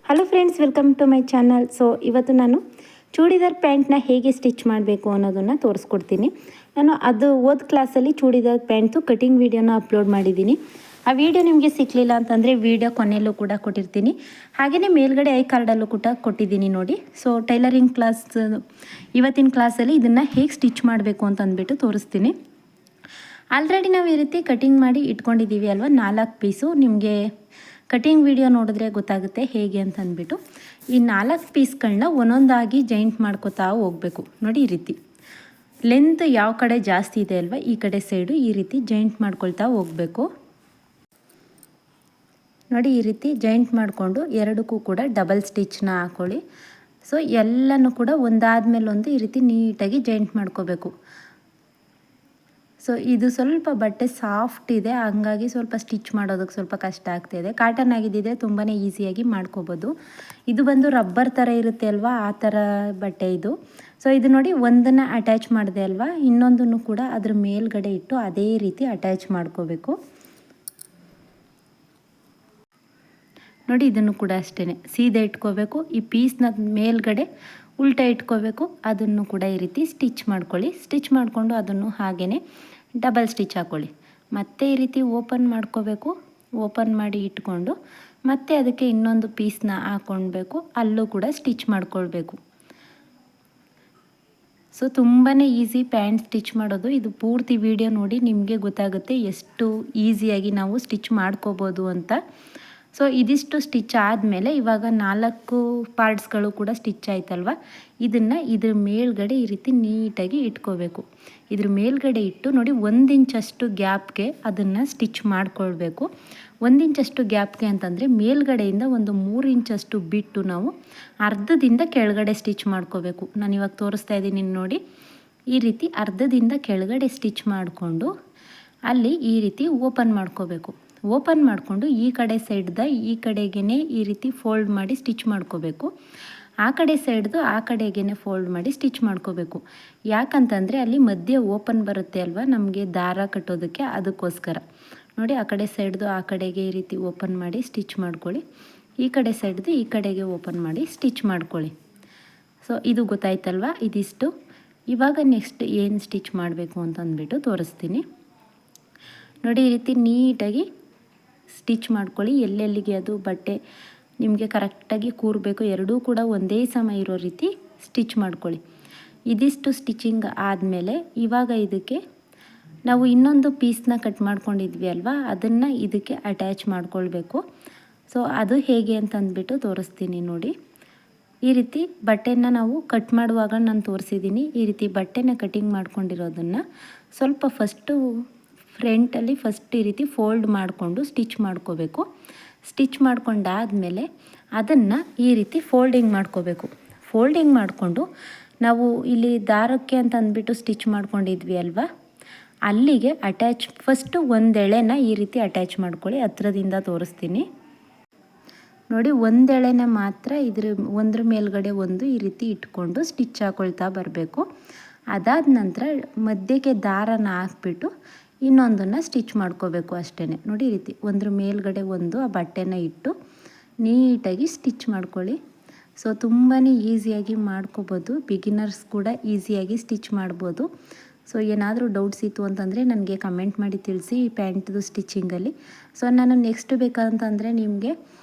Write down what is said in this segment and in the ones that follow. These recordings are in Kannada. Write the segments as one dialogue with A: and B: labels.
A: Hello friends, welcome to my channel. So ಇವತ್ತು ನಾನು ಚೂಡಿದಾರ್ ಪ್ಯಾಂಟ್ನ ಹೇಗೆ ಸ್ಟಿಚ್ ಮಾಡಬೇಕು ಅನ್ನೋದನ್ನು ತೋರಿಸ್ಕೊಡ್ತೀನಿ. ನಾನು ಅದು ಕ್ಲಾಸಲ್ಲಿ ಚೂಡಿದಾರ್ ಪ್ಯಾಂಟ್ದು ಕಟಿಂಗ್ ವೀಡಿಯೋನ ಅಪ್ಲೋಡ್ ಮಾಡಿದ್ದೀನಿ. ಆ ವಿಡಿಯೋ ನಿಮಗೆ ಸಿಕ್ಕಲಿಲ್ಲ ಅಂತಂದರೆ ವಿಡಿಯೋ ಕೊನೆಯಲ್ಲೂ ಕೂಡ ಕೊಟ್ಟಿರ್ತೀನಿ. ಹಾಗೆಯೇ ಮೇಲ್ಗಡೆ ಐ ಕಾರ್ಡಲ್ಲೂ ಕೂಡ ಕೊಟ್ಟಿದ್ದೀನಿ ನೋಡಿ. ಸೊ ಟೈಲರಿಂಗ್ ಕ್ಲಾಸ್ ಇವತ್ತಿನ ಕ್ಲಾಸಲ್ಲಿ ಇದನ್ನು ಹೇಗೆ ಸ್ಟಿಚ್ ಮಾಡಬೇಕು ಅಂತ ಅಂದ್ಬಿಟ್ಟು ತೋರಿಸ್ತೀನಿ. ಆಲ್ರೆಡಿ ನಾವು ಈ ರೀತಿ ಕಟಿಂಗ್ ಮಾಡಿ ಇಟ್ಕೊಂಡಿದ್ದೀವಿ ಅಲ್ವಾ, 4 ಪೀಸು. ನಿಮಗೆ ಕಟಿಂಗ್ ವಿಡಿಯೋ ನೋಡಿದ್ರೆ ಗೊತ್ತಾಗುತ್ತೆ ಹೇಗೆ ಅಂತ ಅಂದ್ಬಿಟ್ಟು. ಈ 4 ಪೀಸ್ಗಳನ್ನ ಒಂದೊಂದಾಗಿ ಜಾಯಿಂಟ್ ಮಾಡ್ಕೋತಾ ಹೋಗಬೇಕು. ನೋಡಿ, ಈ ರೀತಿ ಲೆಂತ್ ಯಾವ ಕಡೆ ಜಾಸ್ತಿ ಇದೆ ಅಲ್ವಾ, ಈ ಕಡೆ ಸೈಡು ಈ ರೀತಿ ಜಾಯಿಂಟ್ ಮಾಡ್ಕೊಳ್ತಾ ಹೋಗಬೇಕು. ನೋಡಿ, ಈ ರೀತಿ ಜಾಯಿಂಟ್ ಮಾಡಿಕೊಂಡು ಎರಡಕ್ಕೂ ಕೂಡ ಡಬಲ್ ಸ್ಟಿಚ್ನ ಹಾಕ್ಕೊಳ್ಳಿ. ಸೊ ಎಲ್ಲನೂ ಕೂಡ ಒಂದಾದ್ಮೇಲೆ ಒಂದು ಈ ರೀತಿ ನೀಟಾಗಿ ಜಾಯಿಂಟ್ ಮಾಡ್ಕೋಬೇಕು. ಸೊ ಇದು ಸ್ವಲ್ಪ ಬಟ್ಟೆ ಸಾಫ್ಟ್ ಇದೆ, ಹಂಗಾಗಿ ಸ್ವಲ್ಪ ಸ್ಟಿಚ್ ಮಾಡೋದಕ್ಕೆ ಸ್ವಲ್ಪ ಕಷ್ಟ ಆಗ್ತಾಯಿದೆ. ಕಾಟನ್ ಆಗಿದ್ದಿದ್ರೆ ತುಂಬಾ ಈಸಿಯಾಗಿ ಮಾಡ್ಕೋಬೋದು. ಇದು ಬಂದು ರಬ್ಬರ್ ಥರ ಇರುತ್ತೆ ಅಲ್ವಾ, ಆ ಥರ ಬಟ್ಟೆ ಇದು. ಸೊ ಇದು ನೋಡಿ, ಒಂದನ್ನು ಅಟ್ಯಾಚ್ ಮಾಡಿದೆ ಅಲ್ವಾ, ಇನ್ನೊಂದನ್ನು ಕೂಡ ಅದ್ರ ಮೇಲ್ಗಡೆ ಇಟ್ಟು ಅದೇ ರೀತಿ ಅಟ್ಯಾಚ್ ಮಾಡ್ಕೋಬೇಕು. ನೋಡಿ, ಇದನ್ನು ಕೂಡ ಅಷ್ಟೇ ಸೀದಾ ಇಟ್ಕೋಬೇಕು. ಈ ಪೀಸ್ನ ಮೇಲ್ಗಡೆ ಉಲ್ಟಾ ಇಟ್ಕೋಬೇಕು. ಅದನ್ನು ಕೂಡ ಈ ರೀತಿ ಸ್ಟಿಚ್ ಮಾಡ್ಕೊಳ್ಳಿ. ಸ್ಟಿಚ್ ಮಾಡಿಕೊಂಡು ಅದನ್ನು ಹಾಗೇ ಡಬಲ್ ಸ್ಟಿಚ್ ಹಾಕ್ಕೊಳ್ಳಿ. ಮತ್ತೆ ಈ ರೀತಿ ಓಪನ್ ಮಾಡ್ಕೋಬೇಕು. ಓಪನ್ ಮಾಡಿ ಇಟ್ಕೊಂಡು ಮತ್ತೆ ಅದಕ್ಕೆ ಇನ್ನೊಂದು ಪೀಸ್ನ ಹಾಕ್ಕೊಳ್ಬೇಕು. ಅಲ್ಲೂ ಕೂಡ ಸ್ಟಿಚ್ ಮಾಡ್ಕೊಳ್ಬೇಕು. ಸೊ ತುಂಬಾ ಈಸಿ ಪ್ಯಾಂಟ್ ಸ್ಟಿಚ್ ಮಾಡೋದು. ಇದು ಪೂರ್ತಿ ವಿಡಿಯೋ ನೋಡಿ ನಿಮಗೆ ಗೊತ್ತಾಗುತ್ತೆ ಎಷ್ಟು ಈಸಿಯಾಗಿ ನಾವು ಸ್ಟಿಚ್ ಮಾಡ್ಕೋಬೋದು ಅಂತ. ಸೊ ಇದಿಷ್ಟು ಸ್ಟಿಚ್ ಆದಮೇಲೆ ಇವಾಗ 4 ಪಾರ್ಟ್ಸ್ಗಳು ಕೂಡ ಸ್ಟಿಚ್ ಆಯ್ತಲ್ವ, ಇದನ್ನು ಇದ್ರ ಮೇಲ್ಗಡೆ ಈ ರೀತಿ ನೀಟಾಗಿ ಇಟ್ಕೋಬೇಕು. ಇದ್ರ ಮೇಲ್ಗಡೆ ಇಟ್ಟು ನೋಡಿ, 1 ಇಂಚಷ್ಟು ಗ್ಯಾಪ್ಗೆ ಅದನ್ನು ಸ್ಟಿಚ್ ಮಾಡ್ಕೊಳ್ಬೇಕು. 1 ಇಂಚಷ್ಟು ಗ್ಯಾಪ್ಗೆ ಅಂತಂದರೆ ಮೇಲ್ಗಡೆಯಿಂದ ಒಂದು 3 ಇಂಚಷ್ಟು ಬಿಟ್ಟು ನಾವು ಅರ್ಧದಿಂದ ಕೆಳಗಡೆ ಸ್ಟಿಚ್ ಮಾಡ್ಕೋಬೇಕು. ನಾನು ಇವಾಗ ತೋರಿಸ್ತಾ ಇದ್ದೀನಿ ನೋಡಿ, ಈ ರೀತಿ ಅರ್ಧದಿಂದ ಕೆಳಗಡೆ ಸ್ಟಿಚ್ ಮಾಡಿಕೊಂಡು ಅಲ್ಲಿ ಈ ರೀತಿ ಓಪನ್ ಮಾಡ್ಕೋಬೇಕು. ಓಪನ್ ಮಾಡಿಕೊಂಡು ಈ ಕಡೆ ಸೈಡ್ದ ಈ ಕಡೆಗೇ ಈ ರೀತಿ ಫೋಲ್ಡ್ ಮಾಡಿ ಸ್ಟಿಚ್ ಮಾಡ್ಕೋಬೇಕು. ಆ ಕಡೆ ಸೈಡ್ದು ಆ ಕಡೆಗೇ ಫೋಲ್ಡ್ ಮಾಡಿ ಸ್ಟಿಚ್ ಮಾಡ್ಕೋಬೇಕು. ಯಾಕಂತಂದರೆ ಅಲ್ಲಿ ಮಧ್ಯೆ ಓಪನ್ ಬರುತ್ತೆ ಅಲ್ವಾ ನಮಗೆ ದಾರ ಕಟ್ಟೋದಕ್ಕೆ, ಅದಕ್ಕೋಸ್ಕರ. ನೋಡಿ, ಆ ಕಡೆ ಸೈಡ್ದು ಆ ಕಡೆಗೆ ಈ ರೀತಿ ಓಪನ್ ಮಾಡಿ ಸ್ಟಿಚ್ ಮಾಡ್ಕೊಳ್ಳಿ. ಈ ಕಡೆ ಸೈಡ್ದು ಈ ಕಡೆಗೆ ಓಪನ್ ಮಾಡಿ ಸ್ಟಿಚ್ ಮಾಡ್ಕೊಳ್ಳಿ. ಸೊ ಇದು ಗೊತ್ತಾಯ್ತಲ್ವ, ಇದಿಷ್ಟು. ಇವಾಗ ನೆಕ್ಸ್ಟ್ ಏನು ಸ್ಟಿಚ್ ಮಾಡಬೇಕು ಅಂತಂದ್ಬಿಟ್ಟು ತೋರಿಸ್ತೀನಿ. ನೋಡಿ, ಈ ರೀತಿ ನೀಟಾಗಿ ಸ್ಟಿಚ್ ಮಾಡ್ಕೊಳ್ಳಿ. ಎಲ್ಲೆಲ್ಲಿಗೆ ಅದು ಬಟ್ಟೆ ನಿಮಗೆ ಕರೆಕ್ಟಾಗಿ ಕೂರಬೇಕು. ಎರಡೂ ಕೂಡ ಒಂದೇ ಸಮ ಇರೋ ರೀತಿ ಸ್ಟಿಚ್ ಮಾಡ್ಕೊಳ್ಳಿ. ಇದಿಷ್ಟು ಸ್ಟಿಚಿಂಗ್ ಆದಮೇಲೆ ಇವಾಗ ಇದಕ್ಕೆ ನಾವು ಇನ್ನೊಂದು ಪೀಸ್ನ ಕಟ್ ಮಾಡ್ಕೊಂಡಿದ್ವಿ ಅಲ್ವಾ, ಅದನ್ನು ಇದಕ್ಕೆ ಅಟ್ಯಾಚ್ ಮಾಡ್ಕೊಳ್ಬೇಕು. ಸೊ ಅದು ಹೇಗೆ ಅಂತಂದ್ಬಿಟ್ಟು ತೋರಿಸ್ತೀನಿ ನೋಡಿ. ಈ ರೀತಿ ಬಟ್ಟೆನ ನಾವು ಕಟ್ ಮಾಡುವಾಗ ನಾನು ತೋರಿಸಿದ್ದೀನಿ. ಈ ರೀತಿ ಬಟ್ಟೆನ ಕಟಿಂಗ್ ಮಾಡ್ಕೊಂಡಿರೋದನ್ನು ಸ್ವಲ್ಪ ಫ್ರಂಟಲ್ಲಿ ಈ ರೀತಿ ಫೋಲ್ಡ್ ಮಾಡಿಕೊಂಡು ಸ್ಟಿಚ್ ಮಾಡ್ಕೋಬೇಕು. ಸ್ಟಿಚ್ ಮಾಡ್ಕೊಂಡಾದಮೇಲೆ ಅದನ್ನು ಈ ರೀತಿ ಫೋಲ್ಡಿಂಗ್ ಮಾಡ್ಕೋಬೇಕು. ಫೋಲ್ಡಿಂಗ್ ಮಾಡಿಕೊಂಡು ನಾವು ಇಲ್ಲಿ ದಾರಕ್ಕೆ ಅಂತ ಅಂದ್ಬಿಟ್ಟು ಸ್ಟಿಚ್ ಮಾಡ್ಕೊಂಡಿದ್ವಿ ಅಲ್ವಾ, ಅಲ್ಲಿಗೆ ಫಸ್ಟು ಒಂದು ಎಳೆನ ಈ ರೀತಿ ಅಟ್ಯಾಚ್ ಮಾಡ್ಕೊಳ್ಳಿ. ಹತ್ರದಿಂದ ತೋರಿಸ್ತೀನಿ ನೋಡಿ. ಒಂದು ಎಳೆನ ಮಾತ್ರ ಒಂದ್ರ ಮೇಲ್ಗಡೆ ಒಂದು ಈ ರೀತಿ ಇಟ್ಕೊಂಡು ಸ್ಟಿಚ್ ಹಾಕೊಳ್ತಾ ಬರಬೇಕು. ಅದಾದ ನಂತರ ಮಧ್ಯಕ್ಕೆ ದಾರನ ಹಾಕ್ಬಿಟ್ಟು ಇನ್ನೊಂದನ್ನು ಸ್ಟಿಚ್ ಮಾಡ್ಕೋಬೇಕು ಅಷ್ಟೇ. ನೋಡಿ, ಈ ರೀತಿ ಒಂದ್ರ ಮೇಲ್ಗಡೆ ಒಂದು ಆ ಬಟ್ಟೆನ ಇಟ್ಟು ನೀಟಾಗಿ ಸ್ಟಿಚ್ ಮಾಡ್ಕೊಳ್ಳಿ. ಸೊ ತುಂಬಾ ಈಸಿಯಾಗಿ ಮಾಡ್ಕೋಬೋದು. ಬಿಗಿನರ್ಸ್ ಕೂಡ ಈಸಿಯಾಗಿ ಸ್ಟಿಚ್ ಮಾಡ್ಬೋದು. ಸೊ ಏನಾದರೂ ಡೌಟ್ಸ್ ಇತ್ತು ಅಂತಂದರೆ ನನಗೆ ಕಮೆಂಟ್ ಮಾಡಿ ತಿಳಿಸಿ ಈ ಪ್ಯಾಂಟ್ದು ಸ್ಟಿಚಿಂಗಲ್ಲಿ. ಸೊ ನಾನು ನೆಕ್ಸ್ಟ್ ಬೇಕಂತಂದರೆ ನಿಮಗೆ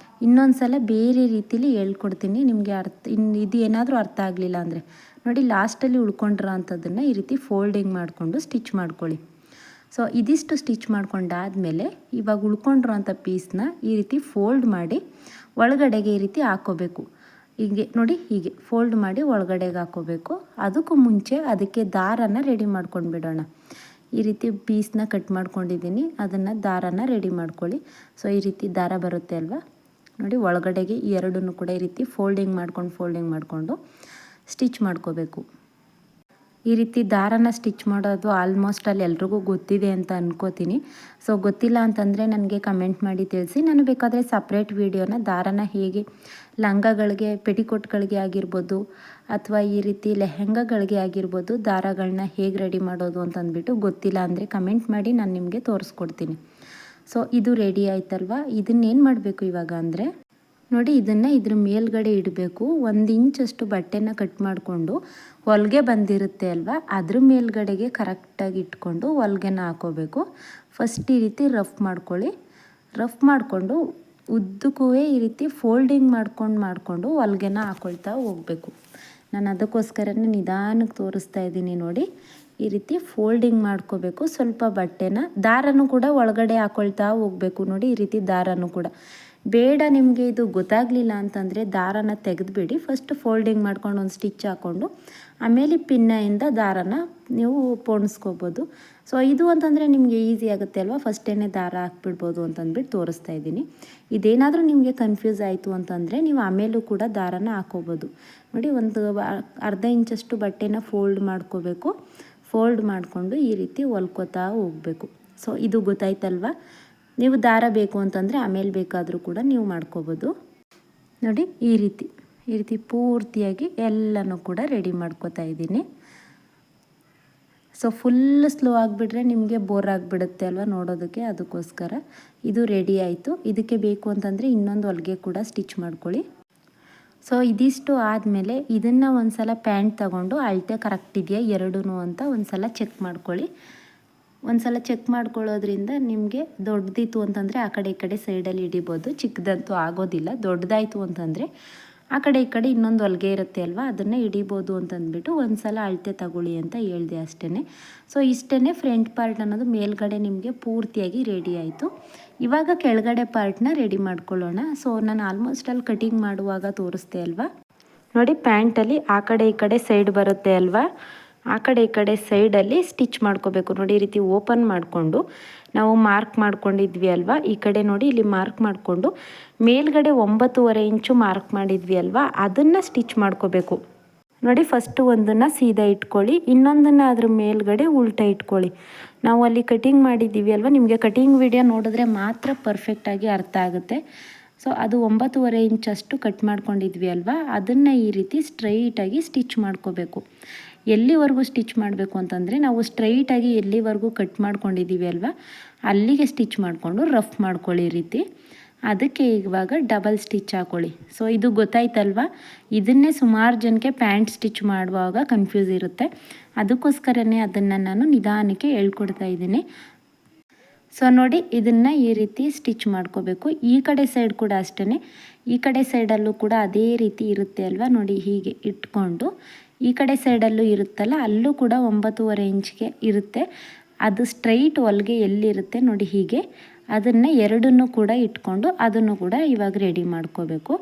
A: ಇನ್ನೊಂದು ಸಲ ಬೇರೆ ರೀತಿಲಿ ಹೇಳ್ಕೊಡ್ತೀನಿ. ನಿಮಗೆ ಇದು ಏನಾದರೂ ಅರ್ಥ ಆಗಲಿಲ್ಲ ಅಂದರೆ ನೋಡಿ, ಲಾಸ್ಟಲ್ಲಿ ಉಳ್ಕೊಂಡಿರೋ ಅಂಥದ್ದನ್ನು ಈ ರೀತಿ ಫೋಲ್ಡಿಂಗ್ ಮಾಡಿಕೊಂಡು ಸ್ಟಿಚ್ ಮಾಡ್ಕೊಳ್ಳಿ. ಸೊ ಇದಿಷ್ಟು ಸ್ಟಿಚ್ ಮಾಡ್ಕೊಂಡಾದಮೇಲೆ ಇವಾಗ ಉಳ್ಕೊಂಡಿರೋಂಥ ಪೀಸ್ನ ಈ ರೀತಿ ಫೋಲ್ಡ್ ಮಾಡಿ ಒಳಗಡೆಗೆ ಈ ರೀತಿ ಹಾಕ್ಕೋಬೇಕು. ಹೀಗೆ ನೋಡಿ, ಹೀಗೆ ಫೋಲ್ಡ್ ಮಾಡಿ ಒಳಗಡೆಗೆ ಹಾಕ್ಕೋಬೇಕು. ಅದಕ್ಕೂ ಮುಂಚೆ ಅದಕ್ಕೆ ದಾರನ ರೆಡಿ ಮಾಡ್ಕೊಂಡು ಬಿಡೋಣ. ಈ ರೀತಿ ಪೀಸ್ನ ಕಟ್ ಮಾಡ್ಕೊಂಡಿದ್ದೀನಿ, ಅದನ್ನು ದಾರನ ರೆಡಿ ಮಾಡ್ಕೊಳ್ಳಿ. ಸೊ ಈ ರೀತಿ ದಾರ ಬರುತ್ತೆ ಅಲ್ವಾ, ನೋಡಿ ಒಳಗಡೆಗೆ ಎರಡನ್ನೂ ಕೂಡ ಈ ರೀತಿ ಫೋಲ್ಡಿಂಗ್ ಮಾಡಿಕೊಂಡು ಸ್ಟಿಚ್ ಮಾಡ್ಕೋಬೇಕು. ಈ ರೀತಿ ದಾರನ ಸ್ಟಿಚ್ ಮಾಡೋದು ಆಲ್ಮೋಸ್ಟ್ ಅಲ್ಲಿ ಎಲ್ರಿಗೂ ಗೊತ್ತಿದೆ ಅಂತ ಅನ್ಕೋತೀನಿ. ಸೊ ಗೊತ್ತಿಲ್ಲ ಅಂತಂದರೆ ನನಗೆ ಕಮೆಂಟ್ ಮಾಡಿ ತಿಳಿಸಿ. ನಾನು ಬೇಕಾದರೆ ಸಪ್ರೇಟ್ ವೀಡಿಯೋನ ದಾರನ ಹೇಗೆ ಲಂಗಗಳಿಗೆ, ಪೆಟಿಕೋಟ್ಗಳಿಗೆ ಆಗಿರ್ಬೋದು ಅಥವಾ ಈ ರೀತಿ ಲೆಹೆಂಗಾಗಳಿಗೆ ಆಗಿರ್ಬೋದು ದಾರಗಳನ್ನ ಹೇಗೆ ರೆಡಿ ಮಾಡೋದು ಅಂತಂದ್ಬಿಟ್ಟು ಗೊತ್ತಿಲ್ಲ ಅಂದರೆ ಕಮೆಂಟ್ ಮಾಡಿ, ನಾನು ನಿಮಗೆ ತೋರಿಸ್ಕೊಡ್ತೀನಿ. ಸೊ ಇದು ರೆಡಿ ಆಯ್ತಲ್ವ. ಇದನ್ನೇನು ಮಾಡಬೇಕು ಇವಾಗ ಅಂದರೆ ನೋಡಿ ಇದನ್ನು ಇದ್ರ ಮೇಲ್ಗಡೆ ಇಡಬೇಕು. 1 ಇಂಚಷ್ಟು ಬಟ್ಟೆನ ಕಟ್ ಮಾಡಿಕೊಂಡು ಹೊಲಿಗೆ ಬಂದಿರುತ್ತೆ ಅಲ್ವಾ, ಅದ್ರ ಮೇಲ್ಗಡೆಗೆ ಕರೆಕ್ಟಾಗಿ ಇಟ್ಕೊಂಡು ಹೊಲಿಗೆನ ಹಾಕೋಬೇಕು. ಫಸ್ಟ್ ಈ ರೀತಿ ರಫ್ ಮಾಡ್ಕೊಳ್ಳಿ. ರಫ್ ಮಾಡಿಕೊಂಡು ಉದ್ದಕ್ಕೂ ಈ ರೀತಿ ಫೋಲ್ಡಿಂಗ್ ಮಾಡಿಕೊಂಡು ಹೊಲಿಗೆನ ಹಾಕ್ಕೊಳ್ತಾ ಹೋಗಬೇಕು. ನಾನು ಅದಕ್ಕೋಸ್ಕರನೇ ನಿಧಾನಕ್ಕೆ ತೋರಿಸ್ತಾ ಇದ್ದೀನಿ ನೋಡಿ. ಈ ರೀತಿ ಫೋಲ್ಡಿಂಗ್ ಮಾಡ್ಕೋಬೇಕು. ಸ್ವಲ್ಪ ಬಟ್ಟೆನ ದಾರನೂ ಕೂಡ ಒಳಗಡೆ ಹಾಕ್ಕೊಳ್ತಾ ಹೋಗಬೇಕು. ನೋಡಿ ಈ ರೀತಿ ದಾರನೂ ಕೂಡ ಬೇಡ, ನಿಮಗೆ ಇದು ಗೊತ್ತಾಗಲಿಲ್ಲ ಅಂತಂದರೆ ದಾರನ ತೆಗೆದುಬಿಡಿ. ಫಸ್ಟ್ ಫೋಲ್ಡಿಂಗ್ ಮಾಡ್ಕೊಂಡು ಒಂದು ಸ್ಟಿಚ್ ಹಾಕ್ಕೊಂಡು ಆಮೇಲೆ ಪಿನ್ನಿಂದ ದಾರನ ನೀವು ಪೋಣಿಸ್ಕೋಬೋದು. ಸೊ ಇದು ಅಂತಂದರೆ ನಿಮಗೆ ಈಸಿ ಆಗುತ್ತೆ ಅಲ್ವಾ, ಫಸ್ಟೇ ದಾರ ಹಾಕ್ಬಿಡ್ಬೋದು ಅಂತಂದ್ಬಿಟ್ಟು ತೋರಿಸ್ತಾ ಇದ್ದೀನಿ. ಇದೇನಾದರೂ ನಿಮಗೆ ಕನ್ಫ್ಯೂಸ್ ಆಯಿತು ಅಂತಂದರೆ ನೀವು ಆಮೇಲೂ ಕೂಡ ದಾರನ ಹಾಕೋಬೋದು. ನೋಡಿ ಒಂದು ಅರ್ಧ ಇಂಚಷ್ಟು ಬಟ್ಟೆನ ಫೋಲ್ಡ್ ಮಾಡ್ಕೋಬೇಕು. ಫೋಲ್ಡ್ ಮಾಡಿಕೊಂಡು ಈ ರೀತಿ ಹೊಲ್ಕೋತಾ ಹೋಗಬೇಕು. ಸೊ ಇದು ಗೊತ್ತಾಯ್ತಲ್ವ. ನೀವು ದಾರ ಬೇಕು ಅಂತಂದರೆ ಆಮೇಲೆ ಬೇಕಾದರೂ ಕೂಡ ನೀವು ಮಾಡ್ಕೋಬೋದು. ನೋಡಿ ಈ ರೀತಿ ಪೂರ್ತಿಯಾಗಿ ಎಲ್ಲನೂ ಕೂಡ ರೆಡಿ ಮಾಡ್ಕೋತಾ ಇದ್ದೀನಿ. ಸೊ ಫುಲ್ ಸ್ಲೋ ಆಗಿಬಿಟ್ರೆ ನಿಮಗೆ ಬೋರ್ ಆಗಿಬಿಡುತ್ತೆ ಅಲ್ವಾ ನೋಡೋದಕ್ಕೆ, ಅದಕ್ಕೋಸ್ಕರ ಇದು ರೆಡಿ ಆಯಿತು. ಇದಕ್ಕೆ ಬೇಕು ಅಂತಂದರೆ ಇನ್ನೊಂದು ಹೊಲಿಗೆ ಕೂಡ ಸ್ಟಿಚ್ ಮಾಡ್ಕೊಳ್ಳಿ. ಸೊ ಇದಿಷ್ಟು ಆದಮೇಲೆ ಇದನ್ನು ಒಂದು ಸಲ ಪ್ಯಾಂಟ್ ತಗೊಂಡು ಅಳತೆ ಕರೆಕ್ಟ್ ಇದೆಯಾ ಎರಡೂ ಅಂತ ಒಂದು ಸಲ ಚೆಕ್ ಮಾಡ್ಕೊಳ್ಳಿ. ಒಂದು ಸಲ ಚೆಕ್ ಮಾಡ್ಕೊಳ್ಳೋದ್ರಿಂದ ನಿಮಗೆ ದೊಡ್ಡದಿತ್ತು ಅಂತಂದರೆ ಆ ಕಡೆ ಈ ಕಡೆ ಸೈಡಲ್ಲಿ ಹಿಡಿಬೋದು, ಚಿಕ್ಕದಂತೂ ಆಗೋದಿಲ್ಲ. ದೊಡ್ಡದಾಯಿತು ಅಂತಂದರೆ ಆ ಕಡೆ ಈ ಕಡೆ ಇನ್ನೊಂದು ಹೊಲಿಗೆ ಇರುತ್ತೆ ಅಲ್ವಾ, ಅದನ್ನು ಹಿಡಿಬೋದು ಅಂತಂದ್ಬಿಟ್ಟು ಒಂದು ಸಲ ಅಳತೆ ತಗೊಳ್ಳಿ ಅಂತ ಹೇಳಿದೆ ಅಷ್ಟೇ. ಸೊ ಇಷ್ಟೇ ಫ್ರಂಟ್ ಪಾರ್ಟ್ ಅನ್ನೋದು ಮೇಲ್ಗಡೆ ನಿಮಗೆ ಪೂರ್ತಿಯಾಗಿ ರೆಡಿ ಆಯಿತು. ಇವಾಗ ಕೆಳಗಡೆ ಪಾರ್ಟ್ನ ರೆಡಿ ಮಾಡ್ಕೊಳ್ಳೋಣ. ಸೊ ನಾನು ಆಲ್ಮೋಸ್ಟ್ ಅಲ್ಲಿ ಕಟಿಂಗ್ ಮಾಡುವಾಗ ತೋರಿಸ್ದೆ ಅಲ್ವಾ. ನೋಡಿ ಪ್ಯಾಂಟಲ್ಲಿ ಆ ಕಡೆ ಈ ಕಡೆ ಸೈಡ್ ಬರುತ್ತೆ ಅಲ್ವಾ, ಆ ಕಡೆ ಈ ಕಡೆ ಸೈಡಲ್ಲಿ ಸ್ಟಿಚ್ ಮಾಡ್ಕೋಬೇಕು. ನೋಡಿ ಈ ರೀತಿ ಓಪನ್ ಮಾಡಿಕೊಂಡು ನಾವು ಮಾರ್ಕ್ ಮಾಡ್ಕೊಂಡಿದ್ವಿ ಅಲ್ವಾ, ಈ ಕಡೆ ನೋಡಿ ಇಲ್ಲಿ ಮಾರ್ಕ್ ಮಾಡಿಕೊಂಡು ಮೇಲ್ಗಡೆ 9.5 ಇಂಚು ಮಾರ್ಕ್ ಮಾಡಿದ್ವಿ ಅಲ್ವಾ, ಅದನ್ನು ಸ್ಟಿಚ್ ಮಾಡ್ಕೋಬೇಕು. ನೋಡಿ ಫಸ್ಟು ಒಂದನ್ನು ಸೀದಾ ಇಟ್ಕೊಳ್ಳಿ, ಇನ್ನೊಂದನ್ನು ಅದ್ರ ಮೇಲ್ಗಡೆ ಉಲ್ಟಾ ಇಟ್ಕೊಳ್ಳಿ. ನಾವು ಅಲ್ಲಿ ಕಟಿಂಗ್ ಮಾಡಿದ್ದೀವಿ ಅಲ್ವಾ, ನಿಮಗೆ ಕಟಿಂಗ್ ವಿಡಿಯೋ ನೋಡಿದ್ರೆ ಮಾತ್ರ ಪರ್ಫೆಕ್ಟಾಗಿ ಅರ್ಥ ಆಗುತ್ತೆ. ಸೊ ಅದು 9.5 ಇಂಚಷ್ಟು ಕಟ್ ಮಾಡ್ಕೊಂಡಿದ್ವಿ ಅಲ್ವಾ, ಅದನ್ನು ಈ ರೀತಿ ಸ್ಟ್ರೈಟಾಗಿ ಸ್ಟಿಚ್ ಮಾಡ್ಕೋಬೇಕು. ಎಲ್ಲಿವರೆಗೂ ಸ್ಟಿಚ್ ಮಾಡಬೇಕು ಅಂತಂದರೆ ನಾವು ಸ್ಟ್ರೈಟಾಗಿ ಎಲ್ಲಿವರೆಗೂ ಕಟ್ ಮಾಡ್ಕೊಂಡಿದ್ದೀವಿ ಅಲ್ವಾ, ಅಲ್ಲಿಗೆ ಸ್ಟಿಚ್ ಮಾಡಿಕೊಂಡು ರಫ್ ಮಾಡ್ಕೊಳ್ಳಿ ಈ ರೀತಿ. ಅದಕ್ಕೆ ಇವಾಗ ಡಬಲ್ ಸ್ಟಿಚ್ ಹಾಕ್ಕೊಳ್ಳಿ. ಸೊ ಇದು ಗೊತ್ತಾಯ್ತಲ್ವ, ಇದನ್ನೇ ಸುಮಾರು ಜನಕ್ಕೆ ಪ್ಯಾಂಟ್ ಸ್ಟಿಚ್ ಮಾಡುವಾಗ ಕನ್ಫ್ಯೂಸ್ ಇರುತ್ತೆ, ಅದಕ್ಕೋಸ್ಕರನೇ ಅದನ್ನು ನಾನು ನಿಧಾನಕ್ಕೆ ಹೇಳ್ಕೊಡ್ತಾ ಇದ್ದೀನಿ. ಸೊ ನೋಡಿ ಇದನ್ನು ಈ ರೀತಿ ಸ್ಟಿಚ್ ಮಾಡ್ಕೋಬೇಕು. ಈ ಕಡೆ ಸೈಡ್ ಕೂಡ ಅಷ್ಟೇ, ಈ ಕಡೆ ಸೈಡಲ್ಲೂ ಕೂಡ ಅದೇ ರೀತಿ ಇರುತ್ತೆ ಅಲ್ವಾ. ನೋಡಿ ಹೀಗೆ ಇಟ್ಕೊಂಡು ಈ ಕಡೆ ಸೈಡಲ್ಲೂ ಇರುತ್ತಲ್ಲ, ಅಲ್ಲೂ ಕೂಡ 9.5 ಇಂಚ್ಗೆ ಇರುತ್ತೆ. ಅದು ಸ್ಟ್ರೈಟ್ ಹೊಲಿಗೆ ಎಲ್ಲಿರುತ್ತೆ ನೋಡಿ ಹೀಗೆ, ಅದನ್ನು ಎರಡನ್ನೂ ಕೂಡ ಇಟ್ಕೊಂಡು ಅದನ್ನು ಕೂಡ ಇವಾಗ ರೆಡಿ ಮಾಡ್ಕೋಬೇಕು.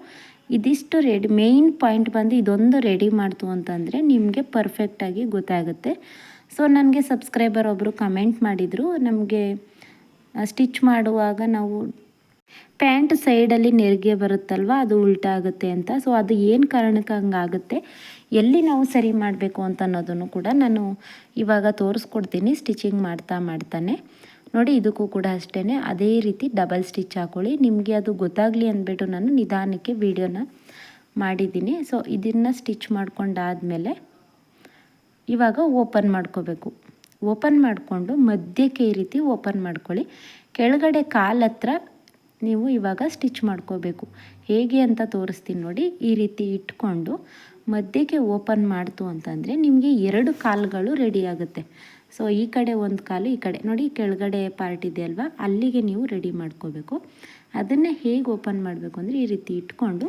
A: ಇದಿಷ್ಟು ರೆಡಿ, ಮೇಯ್ನ್ ಪಾಯಿಂಟ್ ಬಂದು ಇದೊಂದು ರೆಡಿ ಮಾಡ್ತು ಅಂತಂದರೆ ನಿಮಗೆ ಪರ್ಫೆಕ್ಟಾಗಿ ಗೊತ್ತಾಗುತ್ತೆ. ಸೊ ನನಗೆ ಸಬ್ಸ್ಕ್ರೈಬರ್ ಒಬ್ಬರು ಕಮೆಂಟ್ ಮಾಡಿದರು, ನಮಗೆ ಸ್ಟಿಚ್ ಮಾಡುವಾಗ ನಾವು ಪ್ಯಾಂಟ್ ಸೈಡಲ್ಲಿ ನೆರಿಗೆ ಬರುತ್ತಲ್ವ, ಅದು ಉಲ್ಟಾ ಆಗುತ್ತೆ ಅಂತ. ಸೊ ಅದು ಏನು ಕಾರಣಕ್ಕೆ ಹಂಗಾಗುತ್ತೆ, ಎಲ್ಲಿ ನಾವು ಸರಿ ಮಾಡಬೇಕು ಅಂತ ಅನ್ನೋದನ್ನು ಕೂಡ ನಾನು ಇವಾಗ ತೋರಿಸ್ಕೊಡ್ತೀನಿ ಸ್ಟಿಚಿಂಗ್ ಮಾಡ್ತಾನೆ. ನೋಡಿ ಇದಕ್ಕೂ ಕೂಡ ಅಷ್ಟೇ ಅದೇ ರೀತಿ ಡಬಲ್ ಸ್ಟಿಚ್ ಹಾಕ್ಕೊಳ್ಳಿ. ನಿಮಗೆ ಅದು ಗೊತ್ತಾಗಲಿ ಅಂದ್ಬಿಟ್ಟು ನಾನು ನಿಧಾನಕ್ಕೆ ವಿಡಿಯೋನ ಮಾಡಿದ್ದೀನಿ. ಸೊ ಇದನ್ನು ಸ್ಟಿಚ್ ಮಾಡ್ಕೊಂಡಾದಮೇಲೆ ಇವಾಗ ಓಪನ್ ಮಾಡ್ಕೋಬೇಕು. ಓಪನ್ ಮಾಡಿಕೊಂಡು ಮಧ್ಯಕ್ಕೆ ಈ ರೀತಿ ಓಪನ್ ಮಾಡ್ಕೊಳ್ಳಿ. ಕೆಳಗಡೆ ಕಾಲು ಹತ್ರ ನೀವು ಇವಾಗ ಸ್ಟಿಚ್ ಮಾಡ್ಕೋಬೇಕು. ಹೇಗೆ ಅಂತ ತೋರಿಸ್ತೀನಿ ನೋಡಿ. ಈ ರೀತಿ ಇಟ್ಕೊಂಡು ಮಧ್ಯಕ್ಕೆ ಓಪನ್ ಮಾಡ್ತು ಅಂತಂದರೆ ನಿಮಗೆ 2 ಕಾಲುಗಳು ರೆಡಿ ಆಗುತ್ತೆ. ಸೊ ಈ ಕಡೆ ಒಂದು ಕಾಲು, ಈ ಕಡೆ ನೋಡಿ ಕೆಳಗಡೆ ಪಾರ್ಟ್ ಇದೆ ಅಲ್ವಾ, ಅಲ್ಲಿಗೆ ನೀವು ರೆಡಿ ಮಾಡ್ಕೋಬೇಕು. ಅದನ್ನು ಹೇಗೆ ಓಪನ್ ಮಾಡಬೇಕು ಅಂದರೆ ಈ ರೀತಿ ಇಟ್ಕೊಂಡು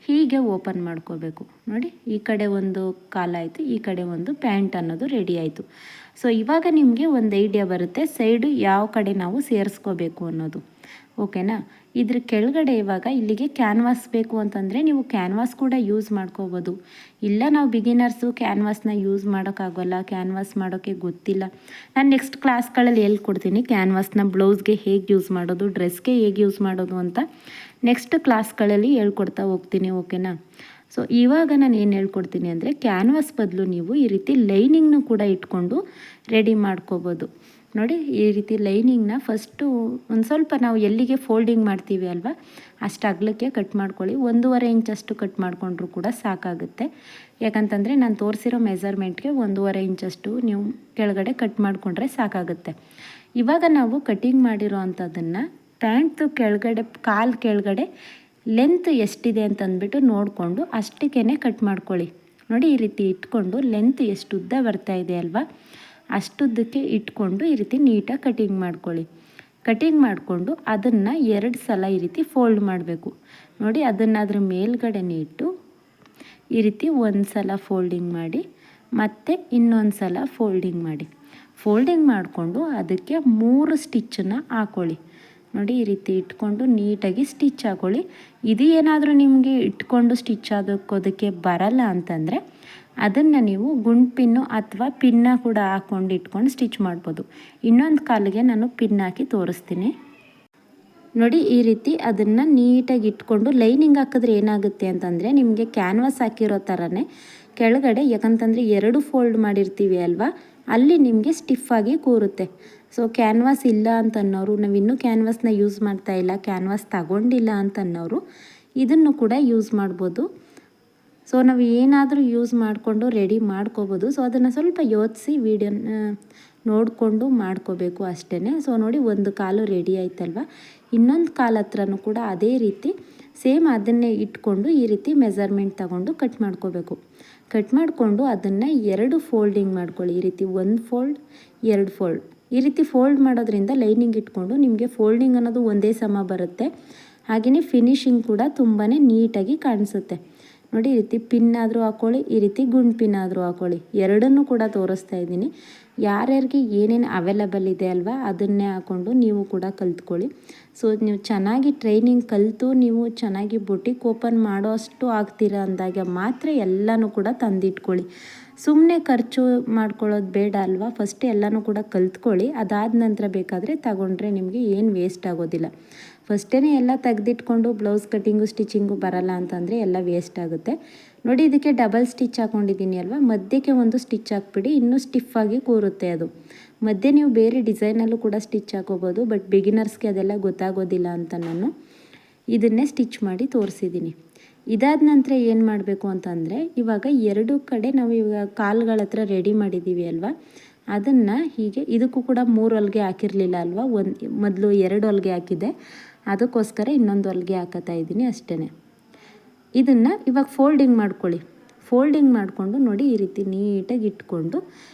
A: ಹೀಗೆ ಓಪನ್ ಮಾಡ್ಕೋಬೇಕು. ನೋಡಿ ಈ ಕಡೆ ಒಂದು ಕಾಲಾಯಿತು, ಈ ಕಡೆ ಒಂದು ಪ್ಯಾಂಟ್ ಅನ್ನೋದು ರೆಡಿ ಆಯಿತು. ಸೊ ಇವಾಗ ನಿಮಗೆ ಒಂದು ಐಡಿಯಾ ಬರುತ್ತೆ ಸೈಡು ಯಾವ ಕಡೆ ನಾವು ಸೇರಿಸ್ಕೋಬೇಕು ಅನ್ನೋದು. ಓಕೆನಾ. ಇದ್ರ ಕೆಳಗಡೆ ಇವಾಗ ಇಲ್ಲಿಗೆ ಕ್ಯಾನ್ವಾಸ್ ಬೇಕು ಅಂತಂದರೆ ನೀವು ಕ್ಯಾನ್ವಾಸ್ ಕೂಡ ಯೂಸ್ ಮಾಡ್ಕೋಬೋದು. ಇಲ್ಲ ನಾವು ಬಿಗಿನರ್ಸು ಕ್ಯಾನ್ವಾಸ್ನ ಯೂಸ್ ಮಾಡೋಕ್ಕಾಗೋಲ್ಲ, ಕ್ಯಾನ್ವಾಸ್ ಮಾಡೋಕ್ಕೆ ಗೊತ್ತಿಲ್ಲ, ನಾನು ನೆಕ್ಸ್ಟ್ ಕ್ಲಾಸ್ಗಳಲ್ಲಿ ಹೇಳ್ಕೊಡ್ತೀನಿ ಕ್ಯಾನ್ವಾಸ್ನ ಬ್ಲೌಸ್ಗೆ ಹೇಗೆ ಯೂಸ್ ಮಾಡೋದು, ಡ್ರೆಸ್ಗೆ ಹೇಗೆ ಯೂಸ್ ಮಾಡೋದು ಅಂತ ನೆಕ್ಸ್ಟ್ ಕ್ಲಾಸ್ಗಳಲ್ಲಿ ಹೇಳ್ಕೊಡ್ತಾ ಹೋಗ್ತೀನಿ. ಓಕೆನಾ. ಸೊ ಇವಾಗ ನಾನು ಏನು ಹೇಳ್ಕೊಡ್ತೀನಿ ಅಂದರೆ ಕ್ಯಾನ್ವಾಸ್ ಬದಲು ನೀವು ಈ ರೀತಿ ಲೈನಿಂಗ್ನು ಕೂಡ ಇಟ್ಕೊಂಡು ರೆಡಿ ಮಾಡ್ಕೋಬೋದು. ನೋಡಿ ಈ ರೀತಿ ಲೈನಿಂಗ್ನ ಫಸ್ಟು ಒಂದು ಸ್ವಲ್ಪ ನಾವು ಎಲ್ಲಿಗೆ ಫೋಲ್ಡಿಂಗ್ ಮಾಡ್ತೀವಿ ಅಲ್ವಾ ಅಷ್ಟು ಅಗಲಕ್ಕೆ ಕಟ್ ಮಾಡ್ಕೊಳ್ಳಿ. 1.5 ಇಂಚಷ್ಟು ಕಟ್ ಮಾಡಿಕೊಂಡ್ರೂ ಕೂಡ ಸಾಕಾಗುತ್ತೆ. ಯಾಕಂತಂದರೆ ನಾನು ತೋರಿಸಿರೋ ಮೆಜರ್ಮೆಂಟ್ಗೆ 1.5 ಇಂಚಷ್ಟು ನೀವು ಕೆಳಗಡೆ ಕಟ್ ಮಾಡಿಕೊಂಡ್ರೆ ಸಾಕಾಗುತ್ತೆ. ಇವಾಗ ನಾವು ಕಟಿಂಗ್ ಮಾಡಿರೋ ಅಂಥದ್ದನ್ನು ಪ್ಯಾಂಟ್ದು ಕೆಳಗಡೆ ಕಾಲು ಕೆಳಗಡೆ ಲೆಂತ್ ಎಷ್ಟಿದೆ ಅಂತಂದ್ಬಿಟ್ಟು ನೋಡಿಕೊಂಡು ಅಷ್ಟಕ್ಕೇ ಕಟ್ ಮಾಡ್ಕೊಳ್ಳಿ. ನೋಡಿ ಈ ರೀತಿ ಇಟ್ಕೊಂಡು ಲೆಂತ್ ಎಷ್ಟು ಉದ್ದ ಬರ್ತಾ ಇದೆ ಅಲ್ವಾ, ಅಷ್ಟುದ್ದಕ್ಕೆ ಇಟ್ಕೊಂಡು ಈ ರೀತಿ ನೀಟಾಗಿ ಕಟಿಂಗ್ ಮಾಡ್ಕೊಳ್ಳಿ. ಕಟಿಂಗ್ ಮಾಡಿಕೊಂಡು ಅದನ್ನು 2 ಸಲ ಈ ರೀತಿ ಫೋಲ್ಡ್ ಮಾಡಬೇಕು. ನೋಡಿ ಅದನ್ನು ಅದ್ರ ಮೇಲ್ಗಡೆನೇ ಇಟ್ಟು ಈ ರೀತಿ ಒಂದು ಸಲ ಫೋಲ್ಡಿಂಗ್ ಮಾಡಿ ಮತ್ತು ಇನ್ನೊಂದು ಸಲ ಫೋಲ್ಡಿಂಗ್ ಮಾಡಿ. ಫೋಲ್ಡಿಂಗ್ ಮಾಡಿಕೊಂಡು ಅದಕ್ಕೆ 3 ಸ್ಟಿಚ್ಚನ್ನು ಹಾಕ್ಕೊಳ್ಳಿ. ನೋಡಿ ಈ ರೀತಿ ಇಟ್ಕೊಂಡು ನೀಟಾಗಿ ಸ್ಟಿಚ್ ಹಾಕ್ಕೊಳ್ಳಿ. ಇದು ಏನಾದರೂ ನಿಮಗೆ ಇಟ್ಕೊಂಡು ಸ್ಟಿಚ್ ಅದಕ್ಕೆ ಬರಲ್ಲ ಅಂತಂದರೆ ಅದನ್ನು ನೀವು ಗುಂಡು ಪಿನ್ನು ಅಥವಾ ಪಿನ್ನ ಕೂಡ ಹಾಕ್ಕೊಂಡು ಇಟ್ಕೊಂಡು ಸ್ಟಿಚ್ ಮಾಡ್ಬೋದು. ಇನ್ನೊಂದು ಕಾಲಿಗೆ ನಾನು ಪಿನ್ ಹಾಕಿ ತೋರಿಸ್ತೀನಿ. ನೋಡಿ ಈ ರೀತಿ ಅದನ್ನು ನೀಟಾಗಿ ಇಟ್ಕೊಂಡು ಲೈನಿಂಗ್ ಹಾಕಿದ್ರೆ ಏನಾಗುತ್ತೆ ಅಂತಂದರೆ ನಿಮಗೆ ಕ್ಯಾನ್ವಾಸ್ ಹಾಕಿರೋ ಥರನೇ ಕೆಳಗಡೆ, ಯಾಕಂತಂದರೆ 2 ಫೋಲ್ಡ್ ಮಾಡಿರ್ತೀವಿ ಅಲ್ವಾ, ಅಲ್ಲಿ ನಿಮಗೆ ಸ್ಟಿಫಾಗಿ ಕೂರುತ್ತೆ. ಸೊ ಕ್ಯಾನ್ವಾಸ್ ಇಲ್ಲ ಅಂತನ್ನೋರು, ನಾವಿನ್ನೂ ಕ್ಯಾನ್ವಾಸ್ನ ಯೂಸ್ ಮಾಡ್ತಾ ಇಲ್ಲ, ಕ್ಯಾನ್ವಾಸ್ ತಗೊಂಡಿಲ್ಲ ಅಂತನ್ನೋರು ಇದನ್ನು ಕೂಡ ಯೂಸ್ ಮಾಡ್ಬೋದು. ಸೊ ನಾವು ಏನಾದರೂ ಯೂಸ್ ಮಾಡಿಕೊಂಡು ರೆಡಿ ಮಾಡ್ಕೋಬೋದು. ಸೊ ಅದನ್ನು ಸ್ವಲ್ಪ ಯೋಚಿಸಿ ವಿಡಿಯೋನ ನೋಡಿಕೊಂಡು ಮಾಡ್ಕೋಬೇಕು ಅಷ್ಟೇ. ಸೊ ನೋಡಿ ಒಂದು ಕಾಲು ರೆಡಿ ಆಯ್ತಲ್ವ, ಇನ್ನೊಂದು ಕಾಲು ಹತ್ರನೂ ಕೂಡ ಅದೇ ರೀತಿ ಸೇಮ್ ಅದನ್ನೇ ಇಟ್ಕೊಂಡು ಈ ರೀತಿ ಮೆಜರ್ಮೆಂಟ್ ತಗೊಂಡು ಕಟ್ ಮಾಡ್ಕೋಬೇಕು. ಕಟ್ ಮಾಡಿಕೊಂಡು ಅದನ್ನು 2 ಫೋಲ್ಡಿಂಗ್ ಮಾಡ್ಕೊಳ್ಳಿ. ಈ ರೀತಿ 1 ಫೋಲ್ಡ್ 2 ಫೋಲ್ಡ್ ಈ ರೀತಿ ಫೋಲ್ಡ್ ಮಾಡೋದ್ರಿಂದ ಲೈನಿಂಗ್ ಇಟ್ಕೊಂಡು ನಿಮಗೆ ಫೋಲ್ಡಿಂಗ್ ಅನ್ನೋದು ಒಂದೇ ಸಮ ಬರುತ್ತೆ. ಹಾಗೆಯೇ ಫಿನಿಶಿಂಗ್ ಕೂಡ ತುಂಬಾ ನೀಟಾಗಿ ಕಾಣಿಸುತ್ತೆ. ನೋಡಿ ಈ ರೀತಿ ಪಿನ್ ಆದರೂ ಹಾಕ್ಕೊಳ್ಳಿ, ಈ ರೀತಿ ಗುಂಡು ಪಿನ್ ಆದರೂ ಹಾಕ್ಕೊಳ್ಳಿ. ಎರಡನ್ನೂ ಕೂಡ ತೋರಿಸ್ತಾ ಇದ್ದೀನಿ. ಯಾರ್ಯಾರಿಗೆ ಏನೇನು ಅವೈಲಬಲ್ ಇದೆ ಅಲ್ವಾ ಅದನ್ನೇ ಹಾಕ್ಕೊಂಡು ನೀವು ಕೂಡ ಕಲ್ತ್ಕೊಳ್ಳಿ. ಸೊ ನೀವು ಚೆನ್ನಾಗಿ ಟ್ರೈನಿಂಗ್ ಕಲಿತು ನೀವು ಚೆನ್ನಾಗಿ ಬೊಟಿಕ್ ಓಪನ್ ಮಾಡೋ ಅಷ್ಟು ಆಗ್ತೀರಾ ಅಂದಾಗ ಮಾತ್ರ ಎಲ್ಲನೂ ಕೂಡ ತಂದಿಟ್ಕೊಳ್ಳಿ. ಸುಮ್ಮನೆ ಖರ್ಚು ಮಾಡ್ಕೊಳ್ಳೋದು ಬೇಡ ಅಲ್ವಾ. ಫಸ್ಟ್ ಎಲ್ಲನೂ ಕೂಡ ಕಲ್ತ್ಕೊಳ್ಳಿ, ಅದಾದ ನಂತರ ಬೇಕಾದರೆ ತಗೊಂಡ್ರೆ ನಿಮಗೆ ಏನು ವೇಸ್ಟ್ ಆಗೋದಿಲ್ಲ. ಫಸ್ಟೇ ಎಲ್ಲ ತೆಗೆದಿಟ್ಕೊಂಡು ಬ್ಲೌಸ್ ಕಟ್ಟಿಂಗು ಸ್ಟಿಚಿಂಗು ಬರಲ್ಲ ಅಂತಂದರೆ ಎಲ್ಲ ವೇಸ್ಟ್ ಆಗುತ್ತೆ. ನೋಡಿ ಇದಕ್ಕೆ ಡಬಲ್ ಸ್ಟಿಚ್ ಹಾಕ್ಕೊಂಡಿದ್ದೀನಿ ಅಲ್ವಾ, ಮಧ್ಯಕ್ಕೆ ಒಂದು ಸ್ಟಿಚ್ ಹಾಕ್ಬಿಡಿ, ಇನ್ನೂ ಸ್ಟಿಫಾಗಿ ಕೂರುತ್ತೆ ಅದು. ಮಧ್ಯೆ ನೀವು ಬೇರೆ ಡಿಸೈನಲ್ಲೂ ಕೂಡ ಸ್ಟಿಚ್ ಹಾಕೋಬೋದು, ಬಟ್ ಬಿಗಿನರ್ಸ್ಗೆ ಅದೆಲ್ಲ ಗೊತ್ತಾಗೋದಿಲ್ಲ ಅಂತ ನಾನು ಇದನ್ನೇ ಸ್ಟಿಚ್ ಮಾಡಿ ತೋರಿಸಿದ್ದೀನಿ. ಇದಾದ ನಂತರ ಏನು ಮಾಡಬೇಕು ಅಂತಂದರೆ ಇವಾಗ 2 ಕಡೆ ನಾವು ಇವಾಗ ಕಾಲುಗಳ ಹತ್ರ ರೆಡಿ ಮಾಡಿದ್ದೀವಿ ಅಲ್ವಾ, ಅದನ್ನು ಹೀಗೆ ಇದಕ್ಕೂ ಕೂಡ 3 ಹೊಲಿಗೆ ಹಾಕಿರಲಿಲ್ಲ ಅಲ್ವಾ, ಮೊದಲು 2 ಹೊಲಿಗೆ ಹಾಕಿದ್ದೆ, ಅದಕ್ಕೋಸ್ಕರ ಇನ್ನೊಂದು ಹೊಲಿಗೆ ಹಾಕತ್ತಾ ಇದ್ದೀನಿ ಅಷ್ಟೇ. ಇದನ್ನು ಇವಾಗ ಫೋಲ್ಡಿಂಗ್ ಮಾಡ್ಕೊಳ್ಳಿ. ಫೋಲ್ಡಿಂಗ್ ಮಾಡಿಕೊಂಡು ನೋಡಿ ಈ ರೀತಿ ನೀಟಾಗಿ ಇಟ್ಕೊಂಡು